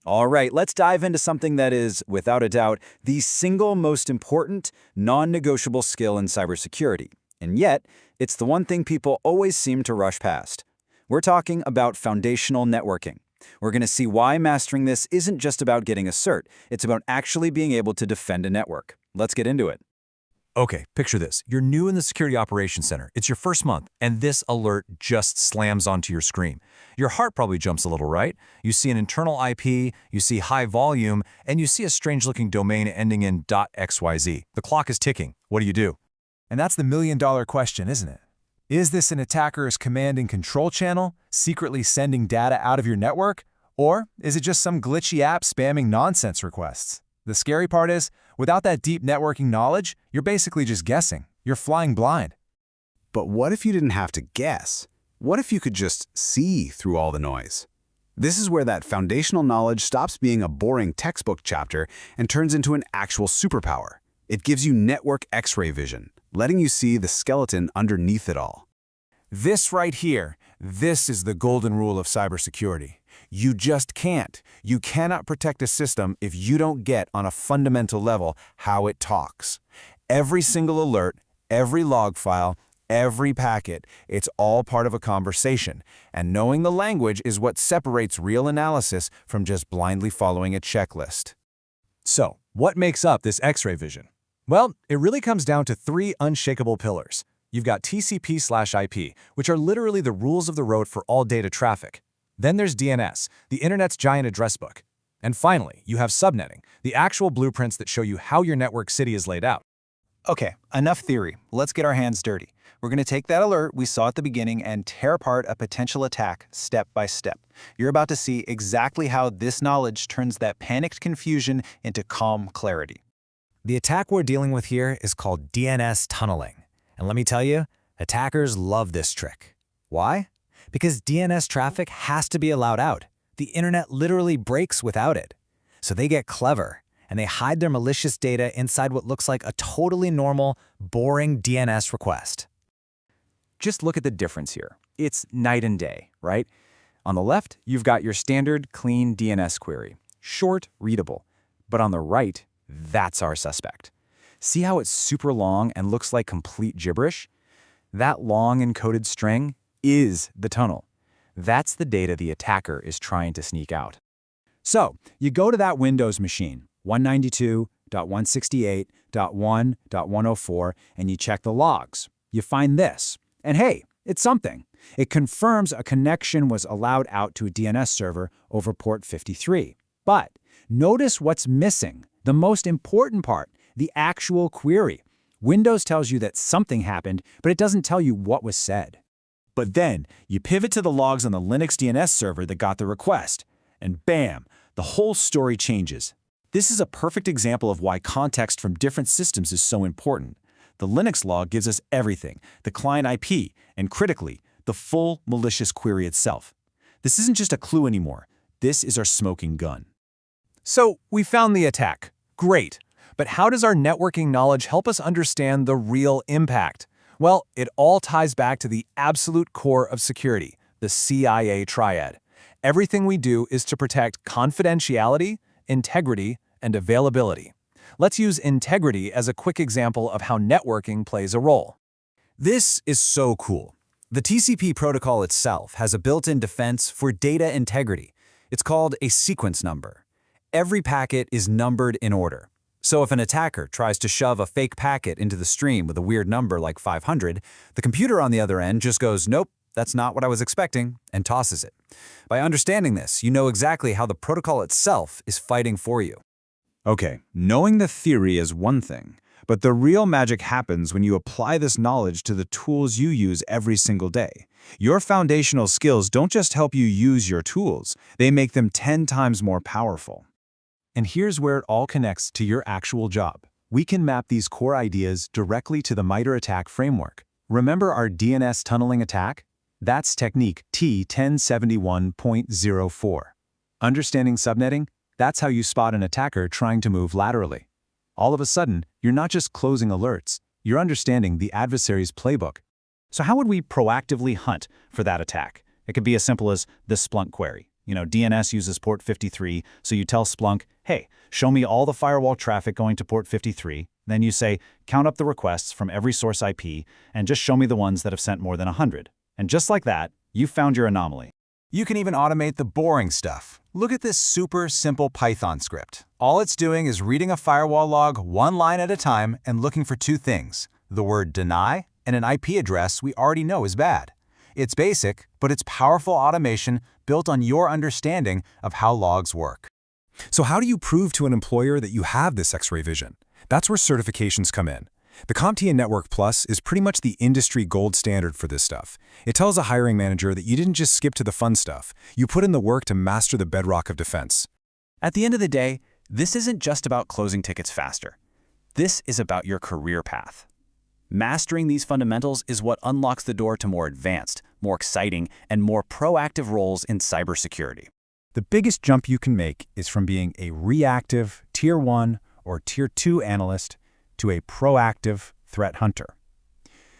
All right, let's dive into something that is, without a doubt, the single most important, non-negotiable skill in cybersecurity. And yet, it's the one thing people always seem to rush past. We're talking about foundational networking. We're going to see why mastering this isn't just about getting a cert, it's about actually being able to defend a network. Let's get into it. Okay, picture this. You're new in the Security Operations Center. It's your first month, and this alert just slams onto your screen. Your heart probably jumps a little, right? You see an internal IP, you see high volume, and you see a strange-looking domain ending in .xyz. The clock is ticking. What do you do? And that's the million-dollar question, isn't it? Is this an attacker's command and control channel, secretly sending data out of your network? Or is it just some glitchy app spamming nonsense requests? The scary part is, without that deep networking knowledge, you're basically just guessing. You're flying blind. But what if you didn't have to guess? What if you could just see through all the noise? This is where that foundational knowledge stops being a boring textbook chapter and turns into an actual superpower. It gives you network X-ray vision, letting you see the skeleton underneath it all. This right here, this is the golden rule of cybersecurity. You just can't. You cannot protect a system if you don't get on a fundamental level how it talks. Every single alert, every log file, every packet, it's all part of a conversation. And knowing the language is what separates real analysis from just blindly following a checklist. So, what makes up this X-ray vision? Well, it really comes down to three unshakable pillars. You've got TCP/IP, which are literally the rules of the road for all data traffic. Then there's DNS, the internet's giant address book. And finally, you have subnetting, the actual blueprints that show you how your network city is laid out. Okay, enough theory. Let's get our hands dirty. We're going to take that alert we saw at the beginning and tear apart a potential attack step by step. You're about to see exactly how this knowledge turns that panicked confusion into calm clarity. The attack we're dealing with here is called DNS tunneling. And let me tell you, attackers love this trick. Why? Because DNS traffic has to be allowed out. The internet literally breaks without it. So they get clever, and they hide their malicious data inside what looks like a totally normal, boring DNS request. Just look at the difference here. It's night and day, right? On the left, you've got your standard, clean DNS query. Short, readable. But on the right, that's our suspect. See how it's super long and looks like complete gibberish? That long encoded string is the tunnel. That's the data the attacker is trying to sneak out. So, you go to that Windows machine, 192.168.1.104, and you check the logs. You find this. And hey, it's something. It confirms a connection was allowed out to a DNS server over port 53. But notice what's missing. The most important part, the actual query. Windows tells you that something happened, but it doesn't tell you what was said. But then, you pivot to the logs on the Linux DNS server that got the request, and bam, the whole story changes. This is a perfect example of why context from different systems is so important. The Linux log gives us everything, the client IP, and critically, the full malicious query itself. This isn't just a clue anymore. This is our smoking gun. So, we found the attack. Great. But how does our networking knowledge help us understand the real impact? Well, it all ties back to the absolute core of security, the CIA triad. Everything we do is to protect confidentiality, integrity, and availability. Let's use integrity as a quick example of how networking plays a role. This is so cool. The TCP protocol itself has a built-in defense for data integrity. It's called a sequence number. Every packet is numbered in order. So if an attacker tries to shove a fake packet into the stream with a weird number like 500, the computer on the other end just goes, nope, that's not what I was expecting, and tosses it. By understanding this, you know exactly how the protocol itself is fighting for you. Okay, knowing the theory is one thing, but the real magic happens when you apply this knowledge to the tools you use every single day. Your foundational skills don't just help you use your tools, they make them 10 times more powerful. And here's where it all connects to your actual job. We can map these core ideas directly to the MITRE ATT&CK framework. Remember our DNS tunneling attack? That's technique T1071.04. Understanding subnetting? That's how you spot an attacker trying to move laterally. All of a sudden, you're not just closing alerts, you're understanding the adversary's playbook. So how would we proactively hunt for that attack? It could be as simple as the Splunk query. DNS uses port 53, so you tell Splunk, hey, show me all the firewall traffic going to port 53. Then you say, count up the requests from every source IP, and just show me the ones that have sent more than 100. And just like that, you found your anomaly. You can even automate the boring stuff. Look at this super simple Python script. All it's doing is reading a firewall log one line at a time and looking for two things: the word deny and an IP address we already know is bad. It's basic, but it's powerful automation built on your understanding of how logs work. So how do you prove to an employer that you have this X-ray vision? That's where certifications come in. The CompTIA Network Plus is pretty much the industry gold standard for this stuff. It tells a hiring manager that you didn't just skip to the fun stuff. You put in the work to master the bedrock of defense. At the end of the day, this isn't just about closing tickets faster. This is about your career path. Mastering these fundamentals is what unlocks the door to more advanced, more exciting, and more proactive roles in cybersecurity. The biggest jump you can make is from being a reactive Tier 1 or Tier 2 analyst to a proactive threat hunter.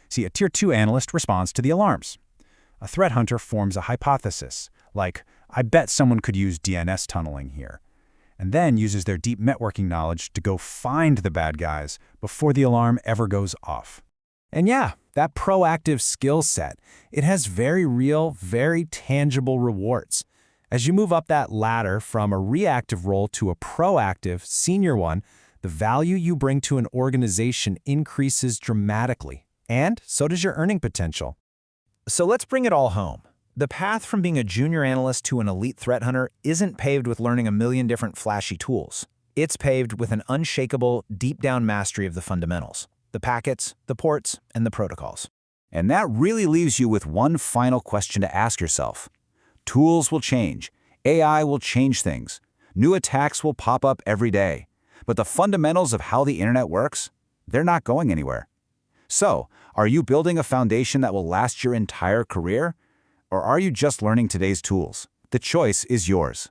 See, a Tier 2 analyst responds to the alarms. A threat hunter forms a hypothesis, like, I bet someone could use DNS tunneling here, and then uses their deep networking knowledge to go find the bad guys before the alarm ever goes off. And yeah, that proactive skill set, it has very real, very tangible rewards. As you move up that ladder from a reactive role to a proactive, senior one, the value you bring to an organization increases dramatically, and so does your earning potential. So let's bring it all home. The path from being a junior analyst to an elite threat hunter isn't paved with learning a million different flashy tools. It's paved with an unshakable, deep-down mastery of the fundamentals: the packets, the ports, and the protocols. And that really leaves you with one final question to ask yourself. Tools will change. AI will change things. New attacks will pop up every day. But the fundamentals of how the internet works, they're not going anywhere. So, are you building a foundation that will last your entire career? Or are you just learning today's tools? The choice is yours.